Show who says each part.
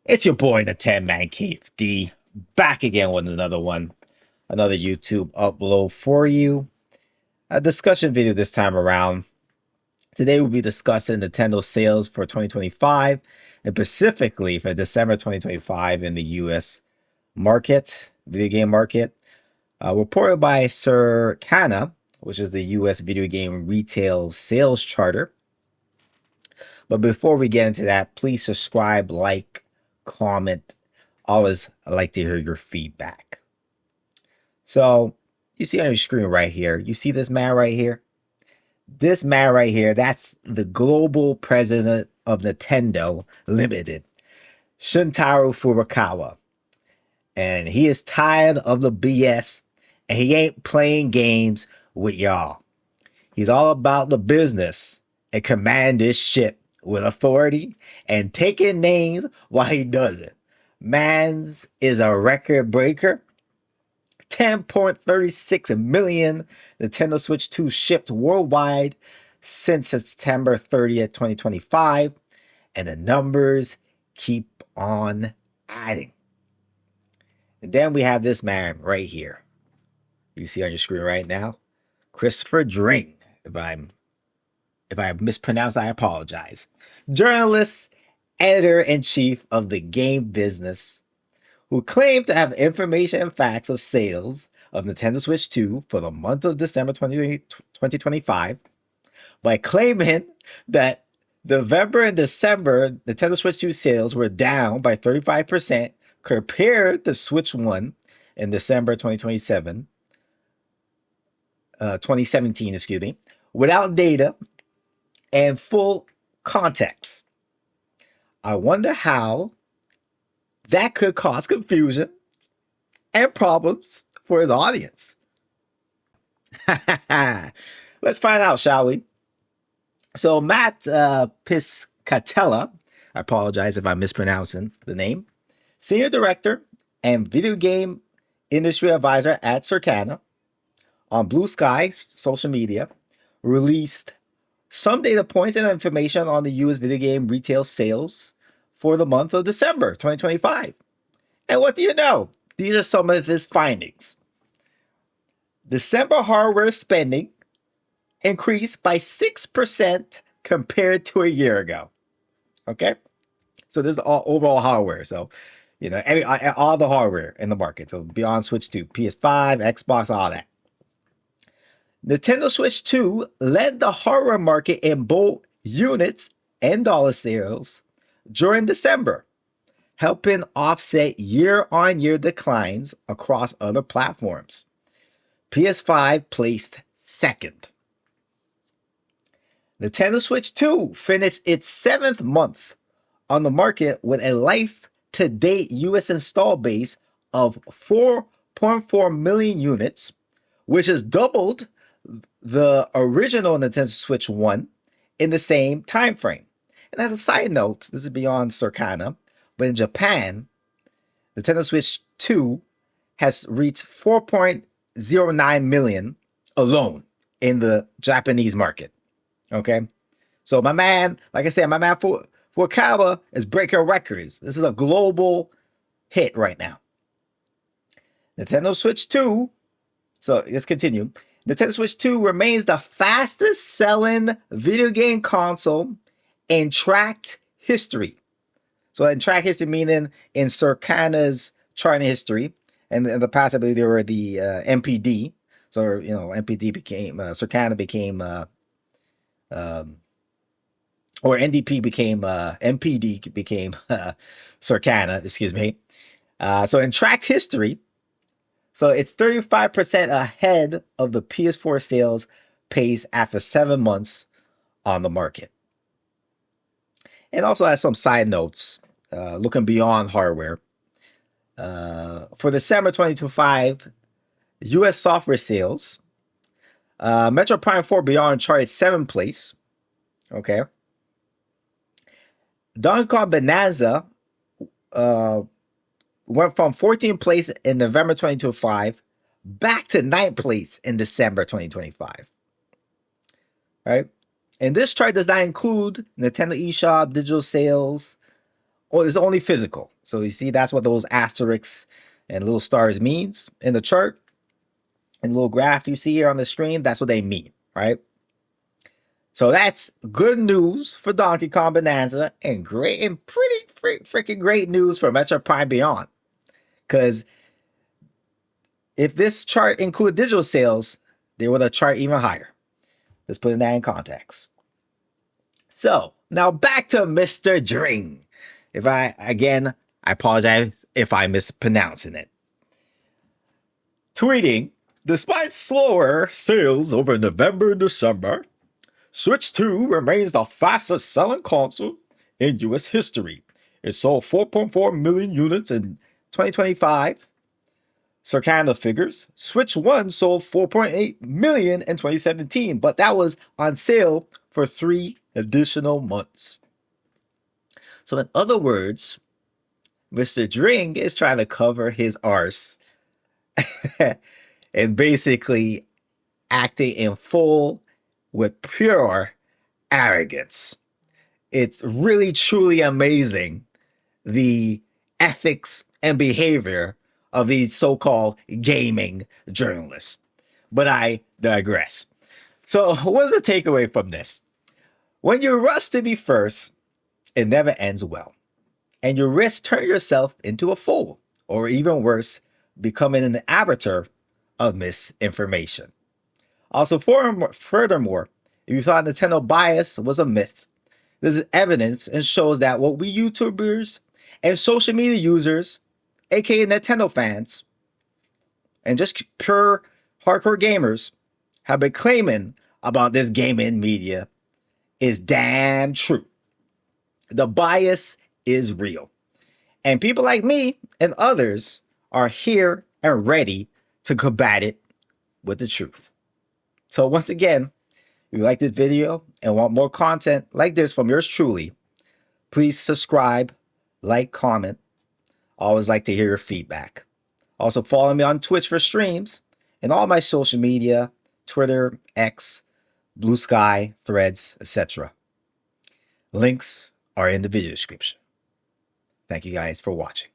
Speaker 1: It's your boy, the 10 Man Cave D, back again with another one, another YouTube upload for you. A discussion video this time around. Today we'll be discussing Nintendo sales for 2025 and specifically for December 2025 in the US market, video game market. Reported by Circana, which is the US video game retail sales charter. But before we get into that, please subscribe, like, comment. Always like to hear your feedback. So you see on your screen right here, you see this man right here? This man right here, that's the global president of Nintendo Limited, Shuntaro Furukawa. And he is tired of the BS and he ain't playing games with y'all. He's all about the business and command this ship with authority and taking names while he does it. Mans is a record breaker. 10.36 million Nintendo Switch 2 shipped worldwide since September 30th, 2025. And the numbers keep on adding. And then we have this man right here. You see on your screen right now. Christopher Dring. If I mispronounce, I apologize. Journalist, editor-in-chief of the game business, who claimed to have information and facts of sales of Nintendo Switch 2 for the month of December 2025 by claiming that November and December Nintendo Switch 2 sales were down by 35% compared to Switch 1 in December 2017, excuse me, without data and full context. I wonder how that could cause confusion and problems for his audience. Let's find out, shall we? So Matt Piscatella, I apologize if I'm mispronouncing the name, senior director and video game industry advisor at Circana on BlueSky social media, released some data points and information on the US video game retail sales for the month of December 2025. And what do you know? These are some of his findings. December hardware spending increased by 6% compared to a year ago. Okay? So this is all overall hardware. So, all the hardware in the market. So beyond Switch 2, PS5, Xbox, all that. Nintendo Switch 2 led the hardware market in both units and dollar sales during December, helping offset year-on-year declines across other platforms. PS5 placed second. Nintendo Switch 2 finished its 7th month on the market with a life-to-date US install base of 4.4 million units, which has doubled the original Nintendo Switch 1 in the same time frame. And as a side note, this is beyond Circana, but in Japan, Nintendo Switch 2 has reached 4.09 million alone in the Japanese market. Okay? So my man, like I said, my man Furukawa is breaking records. This is a global hit right now. Nintendo Switch 2, so let's continue. Nintendo Switch 2 remains the fastest selling video game console in tracked history. So in tracked history meaning in Circana's charting history. And in the past, I believe they were the MPD. So, MPD became, Circana became, or NDP became, MPD became Circana, excuse me. So in tracked history, so it's 35% ahead of the PS4 sales pace after 7 months on the market. And also has some side notes, looking beyond hardware. For December 2025, US software sales, Metro Prime 4 Beyond charted 7th place. Okay. Donkey Kong Bonanza went from 14th place in November 2025 back to 9th place in December 2025. Right? And this chart does not include Nintendo eShop, digital sales, or it's only physical. So you see, that's what those asterisks and little stars means in the chart. And the little graph you see here on the screen, that's what they mean, right? So that's good news for Donkey Kong Bonanza and great and pretty freaking great news for Metro Prime Beyond. Because if this chart included digital sales, they would have chart even higher. Let's put that in context. So now back to Mr. Dring. I apologize if I'm mispronouncing it. Tweeting, despite slower sales over November and December, Switch 2 remains the fastest selling console in US history. It sold 4.4 million units in 2025. Circana figures, Switch 1 sold 4.8 million in 2017, but that was on sale for 3 additional months. So in other words, Mr. Dring is trying to cover his arse and basically acting in full with pure arrogance. It's really truly amazing the ethics and behavior of these so-called gaming journalists. But I digress. So what is the takeaway from this? When you rush to be first, it never ends well. And you risk turning yourself into a fool, or even worse, becoming an arbiter of misinformation. Also, furthermore, if you thought Nintendo bias was a myth, this is evidence and shows that what we YouTubers and social media users, aka Nintendo fans, and just pure hardcore gamers, have been claiming about this gaming media is damn true. The bias is real. And people like me and others are here and ready to combat it with the truth. So once again, if you like this video and want more content like this from yours truly, please subscribe, like, comment. I always like to hear your feedback. Also follow me on Twitch for streams and all my social media, Twitter, X, BlueSky, Threads, etc. Links are in the video description. Thank you guys for watching.